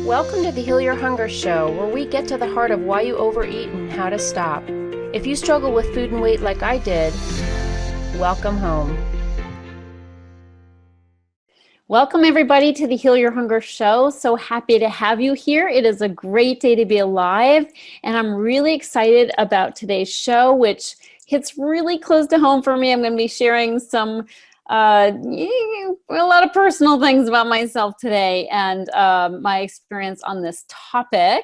Welcome to the Heal Your Hunger Show, where we get to the heart of why you overeat and how to stop. If you struggle with food and weight like I did, welcome home. Welcome everybody to the Heal Your Hunger Show. So happy to have you here. It is a great day to be alive, and I'm really excited about today's show, which hits really close to home for me. I'm going to be sharing some a lot of personal things about myself today and my experience on this topic.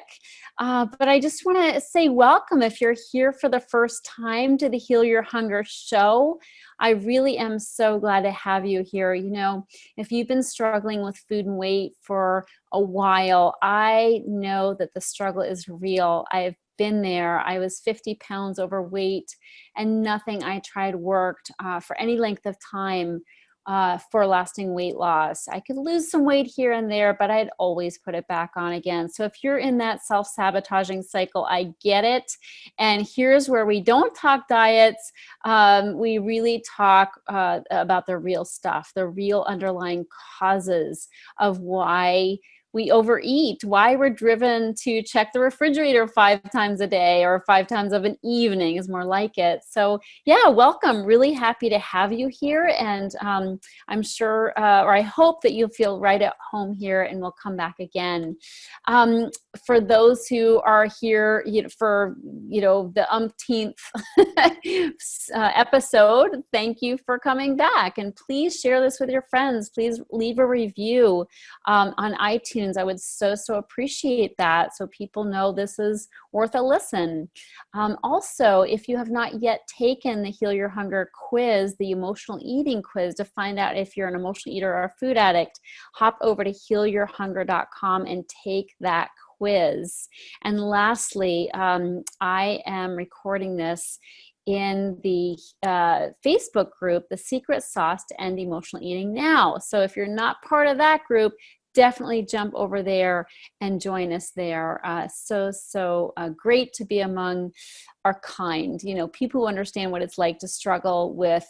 But I just want to say welcome if you're here for the first time to the Heal Your Hunger Show. I really am so glad to have you here. You know, if you've been struggling with food and weight for a while, I know that the struggle is real. I've been there. I was 50 pounds overweight, and nothing I tried worked for any length of time for lasting weight loss. I could lose some weight here and there, but I'd always put it back on again. So if you're in that self-sabotaging cycle, I get it. And here's where we don't talk diets. We really talk about the real stuff, the real underlying causes of why we overeat, why we're driven to check the refrigerator 5 times a day or 5 times of an evening is more like it. So yeah, welcome. Really happy to have you here. And I'm sure, or I hope that you'll feel right at home here and we'll come back again. For those who are here for the umpteenth episode, thank you for coming back. And please share this with your friends. Please leave a review on iTunes. I would so appreciate that, so people know this is worth a listen. Also, if you have not yet taken the Heal Your Hunger quiz, the emotional eating quiz, to find out if you're an emotional eater or a food addict, hop over to healyourhunger.com and take that quiz. And lastly, I am recording this in the Facebook group, The Secret Sauce to End Emotional Eating Now. So if you're not part of that group, definitely jump over there and join us there. So great to be among our kind, people who understand what it's like to struggle with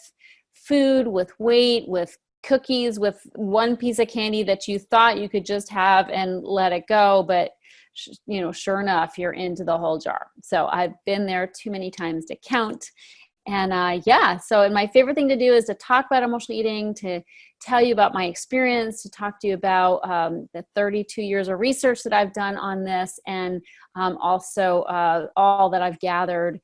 food, with weight, with cookies, with one piece of candy that you thought you could just have and let it go. But sure enough, you're into the whole jar. So I've been there too many times to count. And and my favorite thing to do is to talk about emotional eating, to tell you about my experience, to talk to you about the 32 years of research that I've done on this, and also all that I've gathered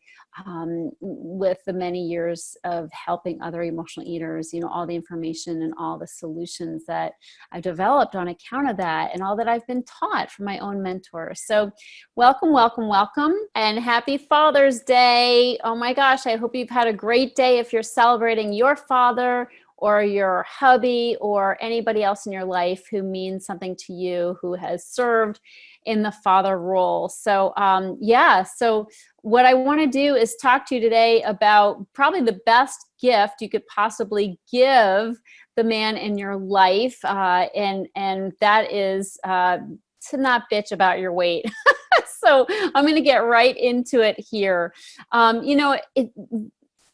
with the many years of helping other emotional eaters, all the information and all the solutions that I've developed on account of that, and all that I've been taught from my own mentors. So welcome, and happy Father's Day. Oh my gosh, I hope you've had a great day if you're celebrating your father or your hubby or anybody else in your life who means something to you, who has served in the father role. So so what I want to do is talk to you today about probably the best gift you could possibly give the man in your life, and that is to not bitch about your weight. So I'm going to get right into it here.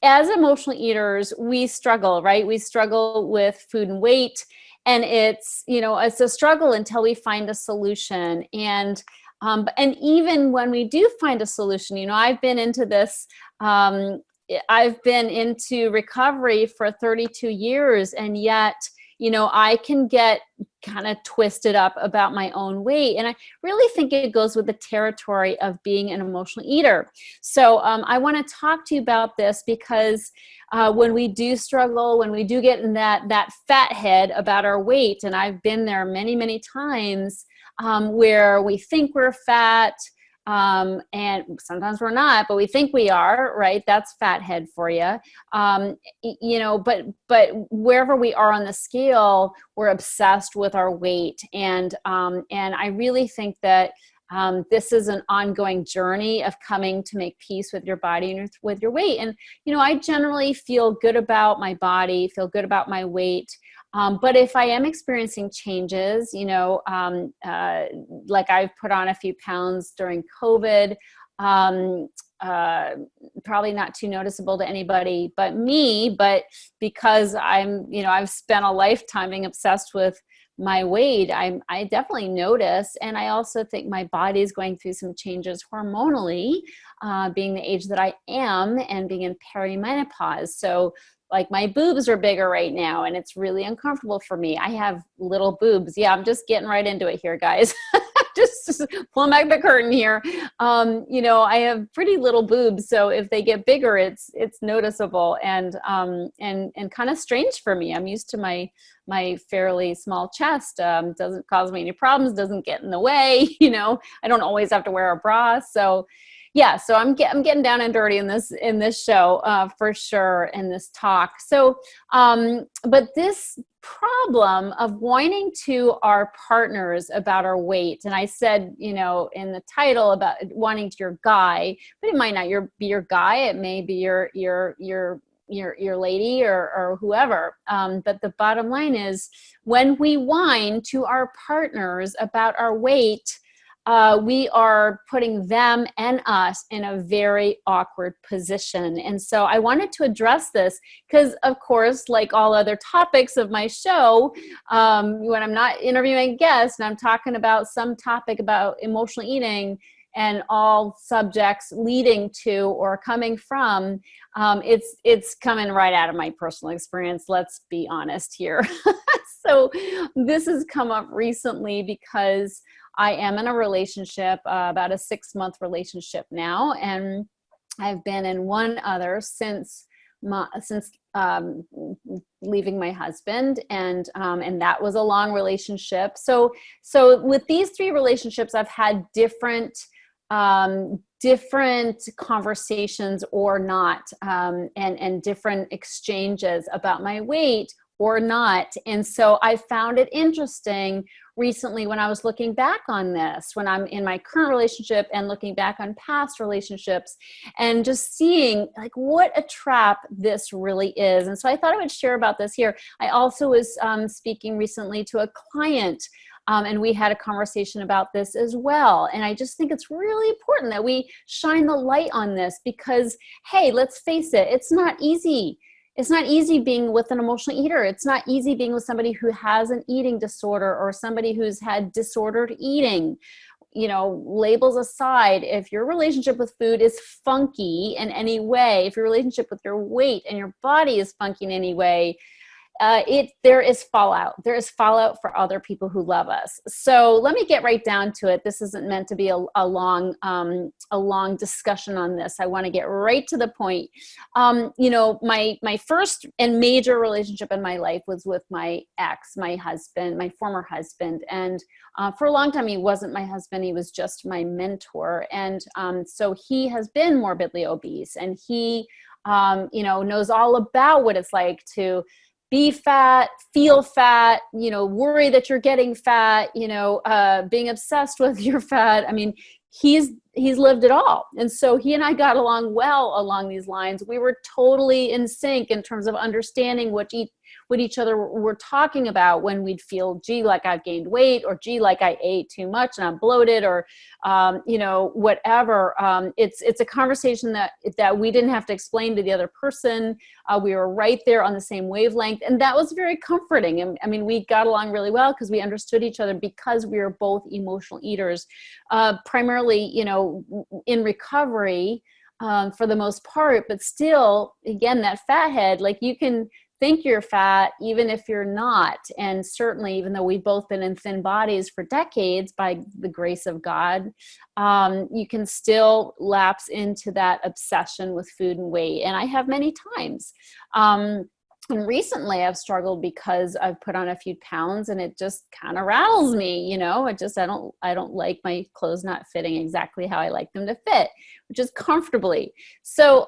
As emotional eaters, we struggle, right? We struggle with food and weight, and it's a struggle until we find a solution. And even when we do find a solution, I've been into this. I've been into recovery for 32 years, and yet, I can get kind of twisted up about my own weight. And I really think it goes with the territory of being an emotional eater. So I want to talk to you about this because when we do struggle, when we do get in that fat head about our weight, and I've been there many, many times, where we think we're fat, and sometimes we're not, but we think we are, right? That's fat head for you. But wherever we are on the scale, we're obsessed with our weight. And I really think that this is an ongoing journey of coming to make peace with your body and with your weight. And, I generally feel good about my body, feel good about my weight. But if I am experiencing changes, like I've put on a few pounds during COVID, probably not too noticeable to anybody but me, but because I've spent a lifetime being obsessed with my weight, I definitely notice. And I also think my body is going through some changes hormonally, being the age that I am and being in perimenopause. So like my boobs are bigger right now and it's really uncomfortable for me. I have little boobs. Yeah, I'm just getting right into it here, guys. just pulling back the curtain here. I have pretty little boobs, so if they get bigger, it's noticeable and kind of strange for me. I'm used to my fairly small chest. Doesn't cause me any problems, doesn't get in the way. I don't always have to wear a bra. So yeah, so I'm getting down and dirty in this show for sure, in this talk. So, but this problem of whining to our partners about our weight, and I said, in the title about whining to your guy, but it might not be your guy. It may be your lady or whoever. But the bottom line is, when we whine to our partners about our weight, we are putting them and us in a very awkward position. And so I wanted to address this because, of course, like all other topics of my show, when I'm not interviewing guests and I'm talking about some topic about emotional eating and all subjects leading to or coming from, it's coming right out of my personal experience. Let's be honest here. So this has come up recently because I am in a relationship, about a 6-month relationship now, and I've been in one other since leaving my husband, and that was a long relationship. So with these 3 relationships, I've had different conversations or not, and different exchanges about my weight or not. And so I found it interesting recently when I was looking back on this, when I'm in my current relationship and looking back on past relationships and just seeing like what a trap this really is. And so I thought I would share about this here. I also was speaking recently to a client, and we had a conversation about this as well. And I just think it's really important that we shine the light on this because, hey, let's face it, it's not easy. It's not easy being with an emotional eater. It's not easy being with somebody who has an eating disorder or somebody who's had disordered eating. Labels aside, if your relationship with food is funky in any way, if your relationship with your weight and your body is funky in any way, there is fallout. There is fallout for other people who love us. So let me get right down to it. This isn't meant to be a long discussion on this. I want to get right to the point. My first and major relationship in my life was with my ex, my husband, my former husband. And for a long time, he wasn't my husband. He was just my mentor. And so he has been morbidly obese, and he, knows all about what it's like to be fat, feel fat, worry that you're getting fat, being obsessed with your fat. I mean, he's lived it all. And so he and I got along well along these lines. We were totally in sync in terms of understanding what each other were talking about when we'd feel, gee, like I've gained weight, or gee, like I ate too much and I'm bloated, or, whatever. It's a conversation that we didn't have to explain to the other person. We were right there on the same wavelength. And that was very comforting. And I mean, we got along really well because we understood each other because we were both emotional eaters, primarily, in recovery, for the most part, but still, again, that fathead, like you can think you're fat even if you're not. And certainly, even though we've both been in thin bodies for decades by the grace of God, you can still lapse into that obsession with food and weight. And I have many times. And recently I've struggled because I've put on a few pounds and it just kind of rattles me, I don't like my clothes not fitting exactly how I like them to fit, which is comfortably. So,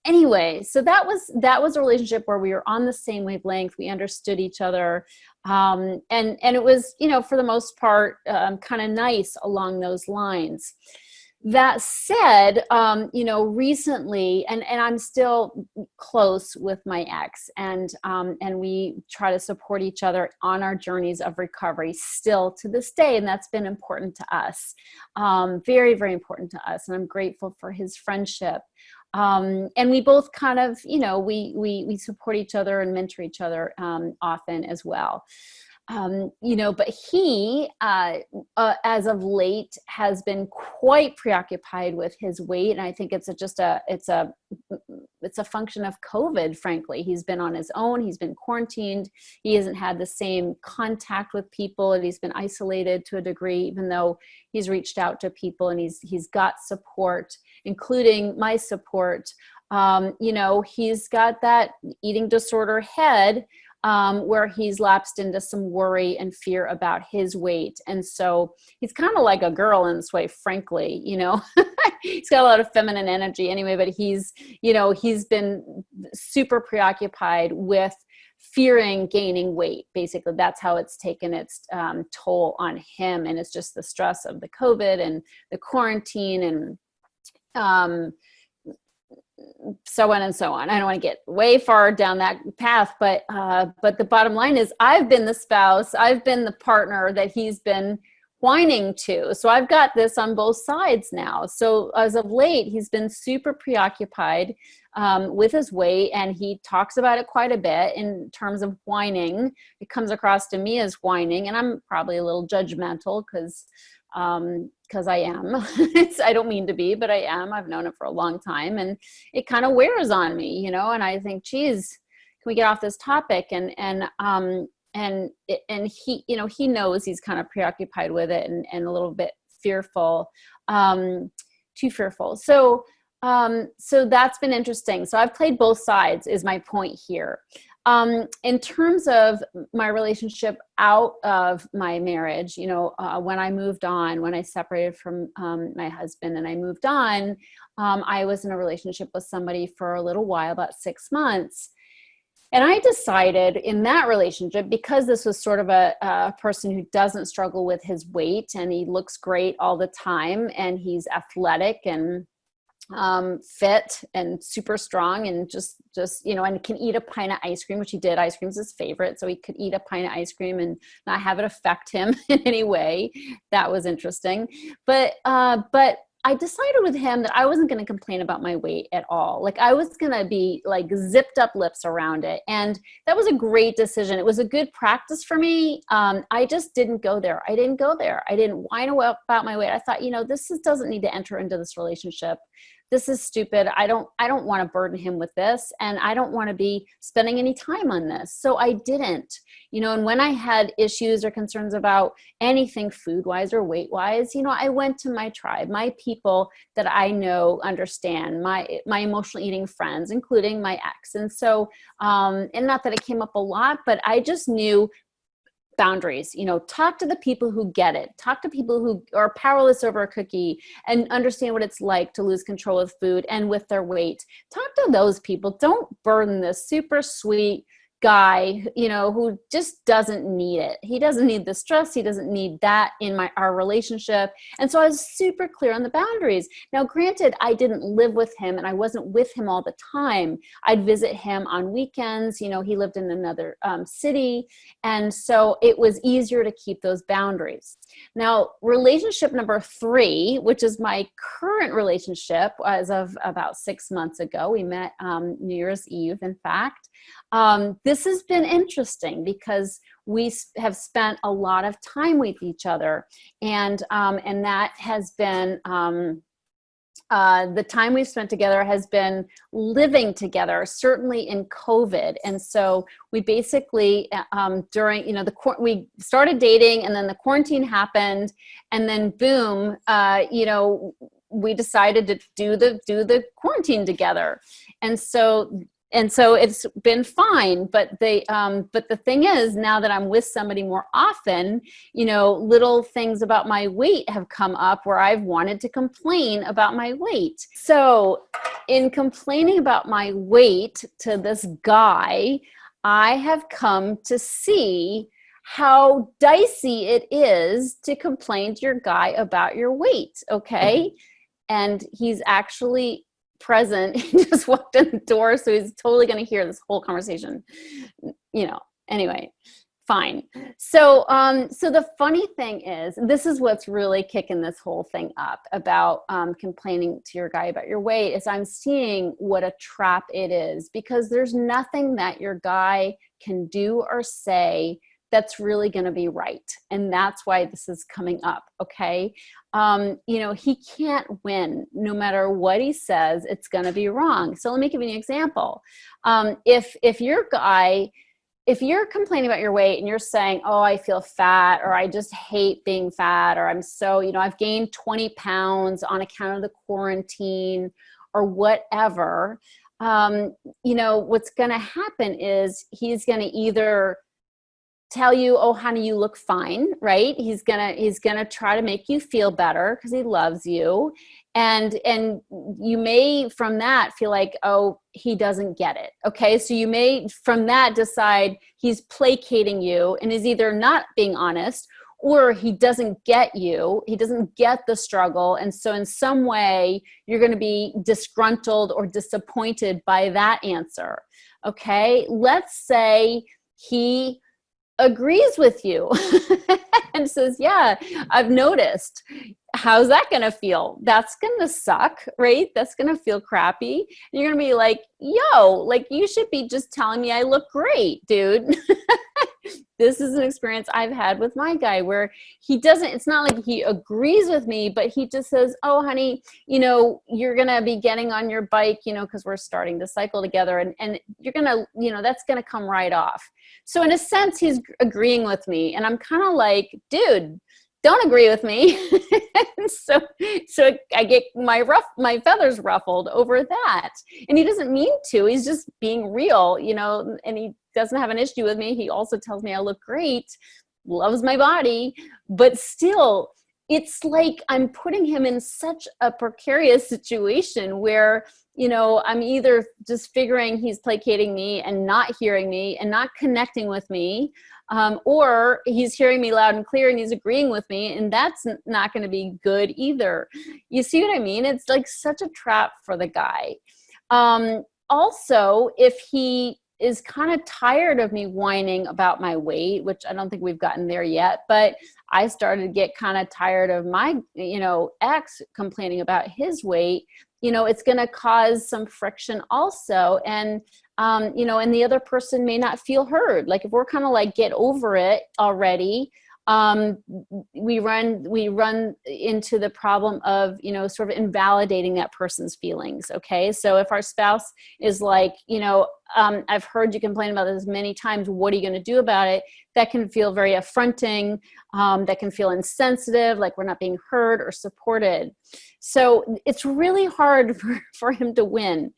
anyway, so that was a relationship where we were on the same wavelength. We understood each other. And it was, for the most part, kind of nice along those lines. That said, recently, and I'm still close with my ex, and we try to support each other on our journeys of recovery still to this day, and that's been important to us, very, very important to us, and I'm grateful for his friendship. And we both kind of, we support each other and mentor each other often as well. But he, as of late, has been quite preoccupied with his weight, and I think it's a function of COVID. Frankly, he's been on his own. He's been quarantined. He hasn't had the same contact with people, and he's been isolated to a degree. Even though he's reached out to people, and he's got support, including my support. He's got that eating disorder head. Where he's lapsed into some worry and fear about his weight. And so he's kind of like a girl in this way, frankly, he's got a lot of feminine energy anyway, but he's been super preoccupied with fearing gaining weight. Basically, that's how it's taken its toll on him. And it's just the stress of the COVID and the quarantine and, so on and so on. I don't want to get way far down that path, but the bottom line is I've been the spouse, I've been the partner that he's been whining to. So I've got this on both sides now. So as of late, he's been super preoccupied with his weight, and he talks about it quite a bit in terms of whining. It comes across to me as whining, and I'm probably a little judgmental because I am. I don't mean to be, but I am. I've known it for a long time, and it kind of wears on me, and I think, geez, can we get off this topic? And he, he knows he's kind of preoccupied with it and a little bit fearful, too fearful. So that's been interesting. So I've played both sides is my point here. In terms of my relationship out of my marriage, when I moved on, when I separated from my husband and I moved on, I was in a relationship with somebody for a little while, about 6 months. And I decided in that relationship, because this was sort of a person who doesn't struggle with his weight, and he looks great all the time, and he's athletic and fit and super strong, and just and can eat a pint of ice cream, which he did. Ice cream's his favorite, so he could eat a pint of ice cream and not have it affect him in any way. That was interesting. But I decided with him that I wasn't going to complain about my weight at all. Like, I was going to be like zipped up lips around it. And that was a great decision. It was a good practice for me. I just didn't go there. I didn't go there. I didn't whine about my weight. I thought, doesn't need to enter into this relationship. This is stupid. I don't want to burden him with this, and I don't want to be spending any time on this. So I didn't, and when I had issues or concerns about anything food-wise or weight-wise, I went to my tribe, my people that I know understand, my emotional eating friends, including my ex. And so, and not that it came up a lot, but I just knew boundaries, talk to the people who get it, talk to people who are powerless over a cookie and understand what it's like to lose control of food and with their weight. Talk to those people. Don't burden this super sweet guy, who just doesn't need it. He doesn't need the stress. He doesn't need that in our relationship. And so I was super clear on the boundaries. Now, granted, I didn't live with him and I wasn't with him all the time. I'd visit him on weekends. He lived in another city. And so it was easier to keep those boundaries. Now, relationship number 3, which is my current relationship as of about 6 months ago, we met New Year's Eve, in fact. This has been interesting because we have spent a lot of time with each other, and that has been the time we've spent together has been living together, certainly in COVID. And so we basically during we started dating, and then the quarantine happened, and then boom, we decided to do the quarantine together, and so it's been fine. But the thing is, now that I'm with somebody more often, little things about my weight have come up where I've wanted to complain about my weight. So in complaining about my weight to this guy, I have come to see how dicey it is to complain to your guy about your weight. Okay. And he's actually present. He just walked in the door, so he's totally going to hear this whole conversation. Anyway, fine. So the funny thing is, this is what's really kicking this whole thing up about complaining to your guy about your weight, is I'm seeing what a trap it is, because there's nothing that your guy can do or say that's really going to be right. And that's why this is coming up. Okay. He can't win no matter what he says, it's going to be wrong. So let me give you an example. If you're complaining about your weight and you're saying, oh, I feel fat, or I just hate being fat, or I'm so, I've gained 20 pounds on account of the quarantine or whatever, what's going to happen is he's going to either tell you, oh, honey, you look fine, right? He's gonna try to make you feel better because he loves you. And you may from that feel like, oh, he doesn't get it. Okay. So you may from that decide he's placating you and is either not being honest, or he doesn't get you. He doesn't get the struggle. And so in some way you're going to be disgruntled or disappointed by that answer. Okay. Let's say he agrees with you and says, yeah, I've noticed. How's that going to feel? That's going to suck, right? That's going to feel crappy. And you're going to be like, yo, like you should be just telling me I look great, dude. This is an experience I've had with my guy where it's not like he agrees with me, but he just says, oh, honey, you're going to be getting on your bike, because we're starting to cycle together and you're going to, that's going to come right off. So in a sense, he's agreeing with me and I'm kind of like, dude, don't agree with me. so I get my feathers ruffled over that. And he doesn't mean to, he's just being real, and he doesn't have an issue with me. He also tells me I look great, loves my body, but still it's like I'm putting him in such a precarious situation where, I'm either just figuring he's placating me and not hearing me and not connecting with me, or he's hearing me loud and clear and he's agreeing with me, and that's not going to be good either. You see what I mean? It's like such a trap for the guy. Also, if he is kind of tired of me whining about my weight, which I don't think we've gotten there yet, but I started to get kind of tired of my, ex complaining about his weight, it's going to cause some friction also. And, and the other person may not feel heard. Like if we're kind of like, get over it already, we run into the problem of, sort of invalidating that person's feelings. Okay. So if our spouse is like, I've heard you complain about this many times, what are you going to do about it? That can feel very affronting. That can feel insensitive, like we're not being heard or supported. So it's really hard for him to win.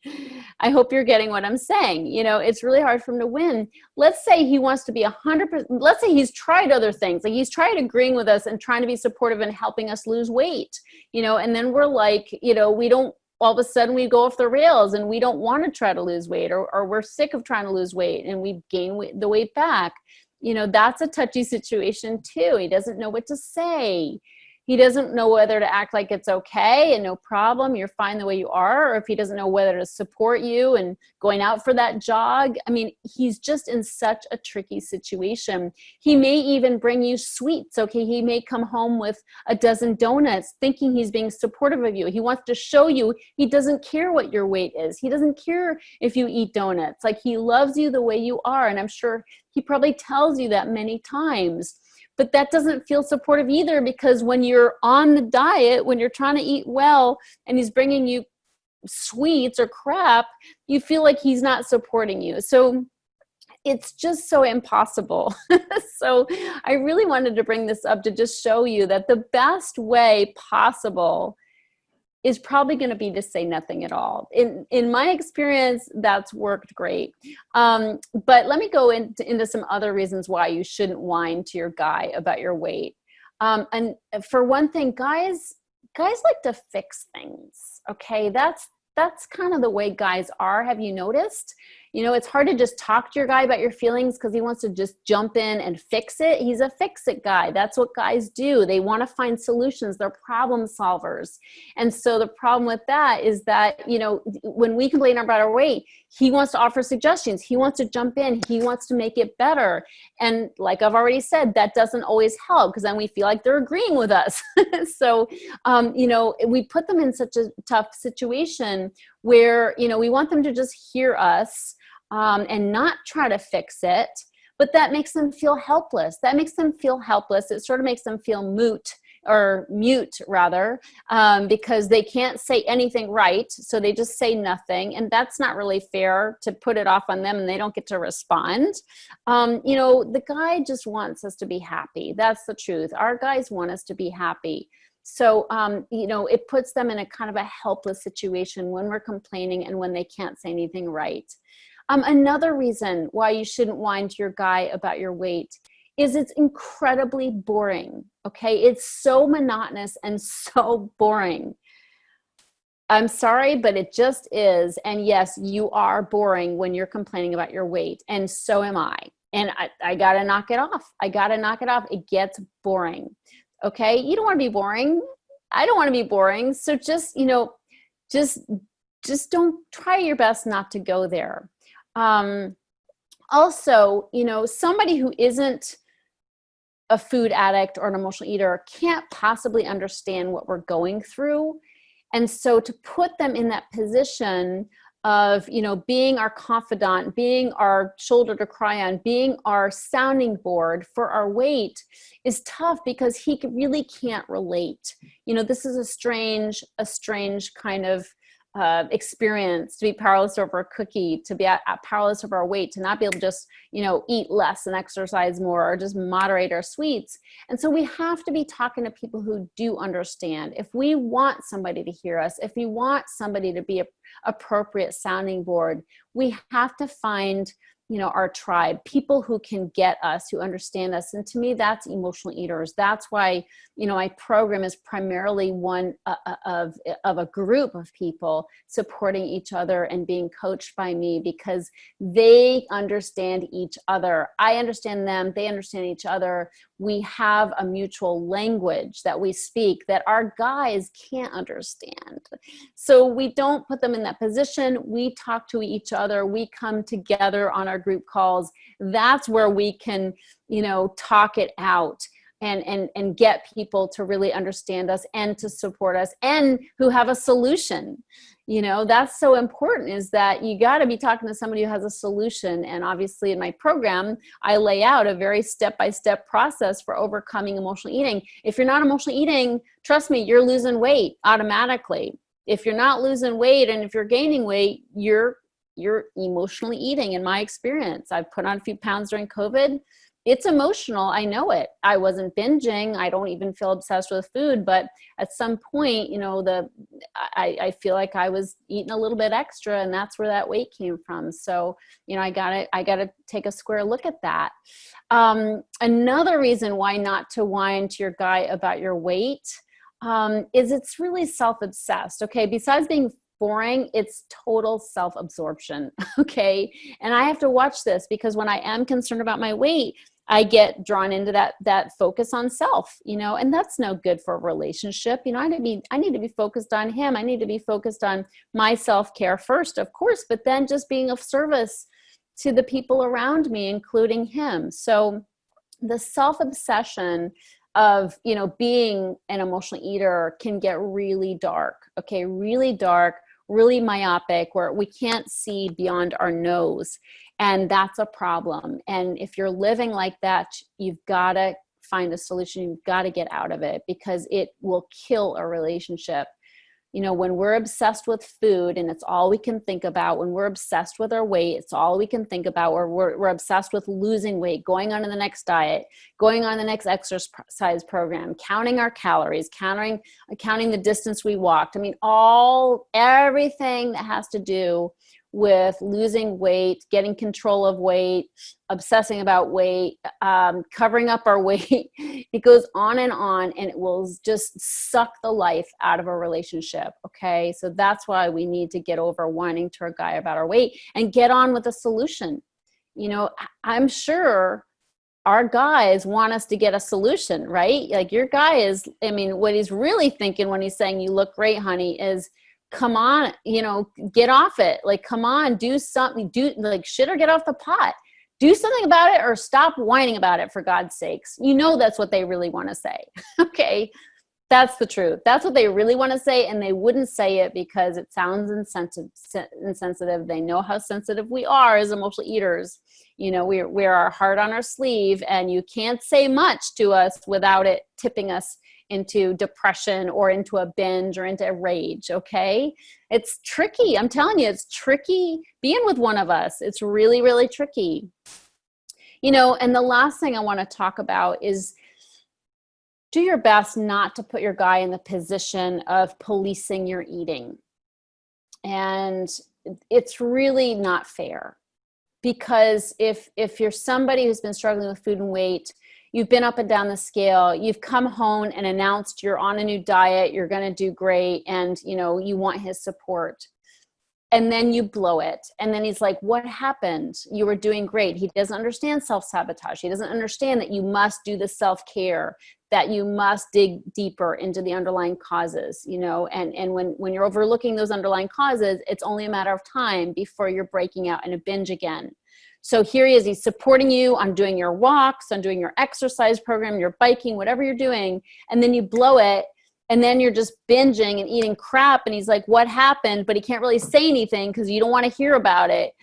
I hope you're getting what I'm saying. It's really hard for him to win. Let's say he wants to be 100%. Let's say he's tried other things. Like he's tried agreeing with us and trying to be supportive and helping us lose weight, and then we're like, we don't, all of a sudden we go off the rails and we don't want to try to lose weight, or we're sick of trying to lose weight and we gain the weight back. That's a touchy situation too. He doesn't know what to say. He doesn't know whether to act like it's okay and no problem, you're fine the way you are, or if he doesn't know whether to support you and going out for that jog. I mean, he's just in such a tricky situation. He may even bring you sweets. Okay. He may come home with a dozen donuts thinking he's being supportive of you. He wants to show you he doesn't care what your weight is. He doesn't care if you eat donuts. Like he loves you the way you are. And I'm sure he probably tells you that many times. But that doesn't feel supportive either, because when you're on the diet, when you're trying to eat well and he's bringing you sweets or crap, you feel like he's not supporting you. So it's just so impossible. So I really wanted to bring this up to just show you that the best way possible is probably going to be to say nothing at all. In my experience, that's worked great. But let me go into some other reasons why you shouldn't whine to your guy about your weight. And for one thing, guys like to fix things. Okay, that's kind of the way guys are. Have you noticed? It's hard to just talk to your guy about your feelings because he wants to just jump in and fix it. He's a fix-it guy. That's what guys do. They want to find solutions. They're problem solvers. And so the problem with that is that, when we complain about our weight, he wants to offer suggestions. He wants to jump in. He wants to make it better. And like I've already said, that doesn't always help because then we feel like they're agreeing with us. So, we put them in such a tough situation where, we want them to just hear us and not try to fix it, but that makes them feel helpless. It sort of makes them feel mute rather, because they can't say anything right. So they just say nothing. And that's not really fair to put it off on them and they don't get to respond. The guy just wants us to be happy. That's the truth. Our guys want us to be happy. So, it puts them in a kind of a helpless situation when we're complaining and when they can't say anything right. Another reason why you shouldn't whine to your guy about your weight is it's incredibly boring. Okay. It's so monotonous and so boring. I'm sorry, but it just is. And yes, you are boring when you're complaining about your weight. And so am I. And I got to knock it off. It gets boring. Okay. You don't want to be boring. I don't want to be boring. So just don't try your best not to go there. Also, somebody who isn't a food addict or an emotional eater can't possibly understand what we're going through. And so to put them in that position of, being our confidant, being our shoulder to cry on, being our sounding board for our weight is tough because he really can't relate. This is a strange kind of experience to be powerless over a cookie, to be powerless over our weight, to not be able to just, eat less and exercise more or just moderate our sweets. And so we have to be talking to people who do understand. If we want somebody to hear us, if we want somebody to be a appropriate sounding board, we have to find our tribe, people who can get us, who understand us. And to me, that's emotional eaters. That's why, my program is primarily one of a group of people supporting each other and being coached by me because they understand each other. I understand them. They understand each other. We have a mutual language that we speak that our guys can't understand. So we don't put them in that position. We talk to each other. We come together on our group calls. That's where we can, talk it out and get people to really understand us and to support us and who have a solution. That's so important, is that you got to be talking to somebody who has a solution. And obviously in my program, I lay out a very step-by-step process for overcoming emotional eating. If you're not emotionally eating, trust me, you're losing weight automatically. If you're not losing weight and if you're gaining weight, you're emotionally eating. In my experience, I've put on a few pounds during COVID. It's emotional. I know it. I wasn't binging. I don't even feel obsessed with food, but at some point, I feel like I was eating a little bit extra, and that's where that weight came from. So, I gotta take a square look at that. Another reason why not to whine to your guy about your weight is it's really self-obsessed. Okay. Besides being boring, it's total self-absorption. Okay. And I have to watch this because when I am concerned about my weight, I get drawn into that focus on self, and that's no good for a relationship. I need to be focused on him. I need to be focused on my self-care first, of course, but then just being of service to the people around me, including him. So the self-obsession of, being an emotional eater can get really dark. Okay. Really dark, really myopic, where we can't see beyond our nose. And that's a problem. And if you're living like that, you've got to find a solution. You've got to get out of it because it will kill a relationship. When we're obsessed with food and it's all we can think about, when we're obsessed with our weight, it's all we can think about, or we're obsessed with losing weight, going on to the next diet, going on the next exercise program, counting our calories, counting the distance we walked. I mean, everything that has to do with losing weight, getting control of weight, obsessing about weight, covering up our weight. It goes on, and it will just suck the life out of a relationship. Okay. So that's why we need to get over whining to our guy about our weight and get on with a solution. I'm sure our guys want us to get a solution, right? Like your guy what he's really thinking when he's saying, "You look great, honey," is, come on, get off it. Like, come on, do something, shit or get off the pot. Do something about it or stop whining about it, for God's sakes. That's what they really want to say. Okay. That's the truth. That's what they really want to say, and they wouldn't say it because it sounds insensitive. They know how sensitive we are as emotional eaters. You know, we wear our heart on our sleeve, and you can't say much to us without it tipping us into depression or into a binge or into a rage, okay? It's tricky. I'm telling you, it's tricky being with one of us. It's really, really tricky. You know, and the last thing I want to talk about is do your best not to put your guy in the position of policing your eating. And it's really not fair, because if you're somebody who's been struggling with food and weight, you've been up and down the scale, you've come home and announced you're on a new diet, you're going to do great, and you know, you want his support. And then you blow it. And then he's like, what happened? You were doing great. He doesn't understand self-sabotage. He doesn't understand that you must do the self-care, that you must dig deeper into the underlying causes, you know, and when you're overlooking those underlying causes, it's only a matter of time before you're breaking out in a binge again. So here he is, he's supporting you on doing your walks, on doing your exercise program, your biking, whatever you're doing. And then you blow it. And then you're just binging and eating crap. And he's like, what happened? But he can't really say anything because you don't want to hear about it.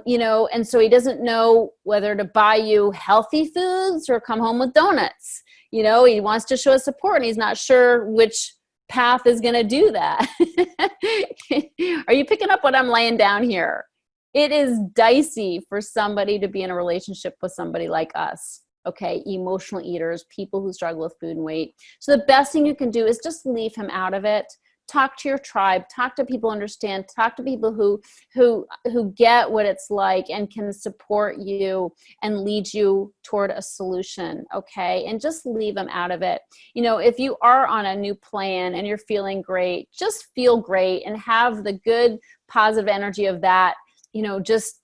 You know, and so he doesn't know whether to buy you healthy foods or come home with donuts. You know, he wants to show his support and he's not sure which path is going to do that. Are you picking up what I'm laying down here? It is dicey for somebody to be in a relationship with somebody like us. Okay, emotional eaters, people who struggle with food and weight. So the best thing you can do is just leave him out of it. Talk to your tribe, talk to people who understand, talk to people who get what it's like and can support you and lead you toward a solution, okay? And just leave them out of it. You know, if you are on a new plan and you're feeling great, just feel great and have the good positive energy of that. You know, just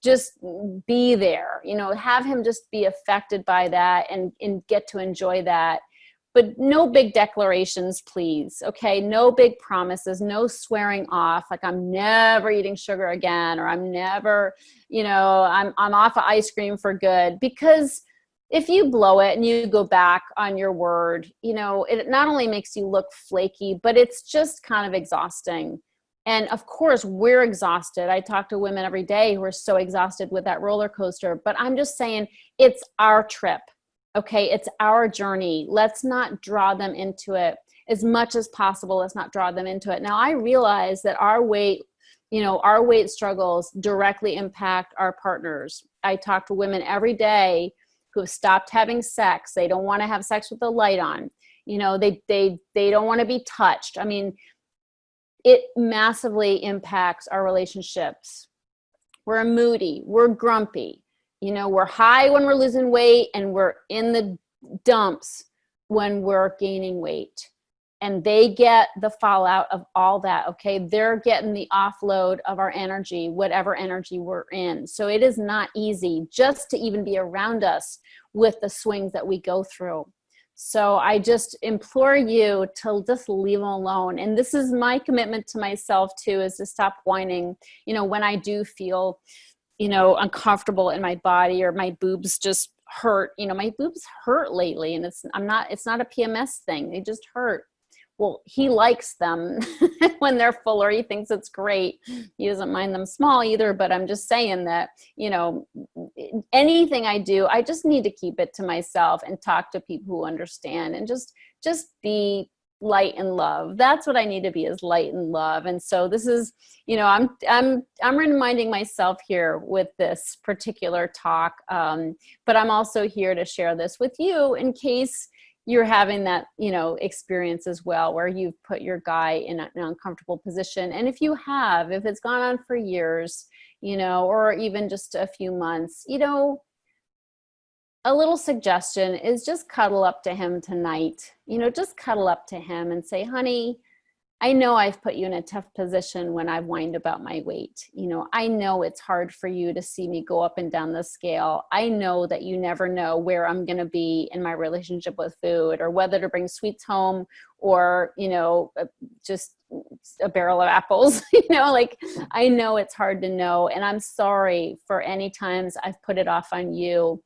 be there, you know, have him just be affected by that and get to enjoy that. But no big declarations, please. Okay. No big promises, no swearing off. Like I'm never eating sugar again, or I'm never, you know, I'm off of ice cream for good. Because if you blow it and you go back on your word, you know, it not only makes you look flaky, but it's just kind of exhausting. And of course, we're exhausted. I talk to women every day who are so exhausted with that roller coaster, but I'm just saying it's our trip. Okay. It's our journey. Let's not draw them into it as much as possible. Let's not draw them into it. Now, I realize that our weight, you know, our weight struggles directly impact our partners. I talk to women every day who have stopped having sex. They don't want to have sex with the light on. You know, they don't want to be touched. I mean, it massively impacts our relationships. We're moody, we're grumpy, you know, we're high when we're losing weight and we're in the dumps when we're gaining weight. And they get the fallout of all that, okay? They're getting the offload of our energy, whatever energy we're in. So it is not easy just to even be around us with the swings that we go through. So I just implore you to just leave them alone. And this is my commitment to myself too, is to stop whining. You know, when I do feel, you know, uncomfortable in my body or my boobs just hurt, you know, my boobs hurt lately and it's not a PMS thing. They just hurt. Well, he likes them when they're fuller. He thinks it's great. He doesn't mind them small either, but I'm just saying that, you know, anything I do, I just need to keep it to myself and talk to people who understand and just be light and love. That's what I need to be, is light and love. And so this is, you know, I'm reminding myself here with this particular talk, but I'm also here to share this with you in case you're having that, you know, experience as well, where you've put your guy in an uncomfortable position. And if you have, if it's gone on for years, you know, or even just a few months, you know, a little suggestion is just cuddle up to him tonight, you know, just cuddle up to him and say, honey, I know I've put you in a tough position when I've whined about my weight. You know, I know it's hard for you to see me go up and down the scale. I know that you never know where I'm going to be in my relationship with food, or whether to bring sweets home or, you know, just a barrel of apples. You know, like, I know it's hard to know. And I'm sorry for any times I've put it off on you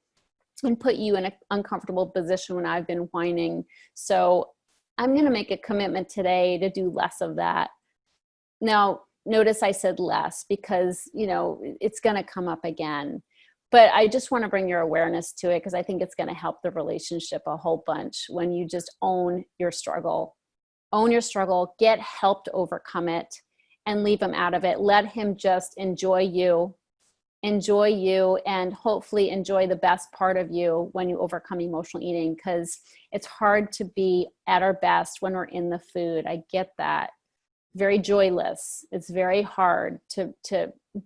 and put you in an uncomfortable position when I've been whining. So I'm going to make a commitment today to do less of that. Now, notice I said less because, it's going to come up again. But I just want to bring your awareness to it because I think it's going to help the relationship a whole bunch when you just own your struggle. Own your struggle, get help to overcome it, and leave him out of it. Let him just enjoy you, and hopefully enjoy the best part of you when you overcome emotional eating, because it's hard to be at our best when we're in the food. I get that. Very joyless. It's very hard to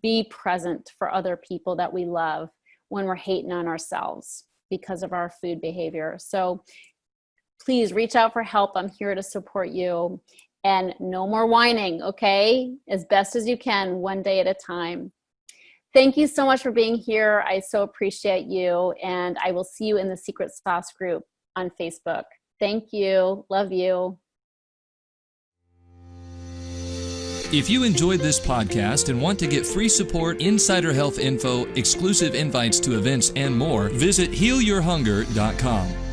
be present for other people that we love when we're hating on ourselves because of our food behavior. So please reach out for help. I'm here to support you. And no more whining, okay? As best as you can, one day at a time. Thank you so much for being here. I so appreciate you. And I will see you in the Secret Sauce group on Facebook. Thank you. Love you. If you enjoyed this podcast and want to get free support, insider health info, exclusive invites to events, and more, visit healyourhunger.com.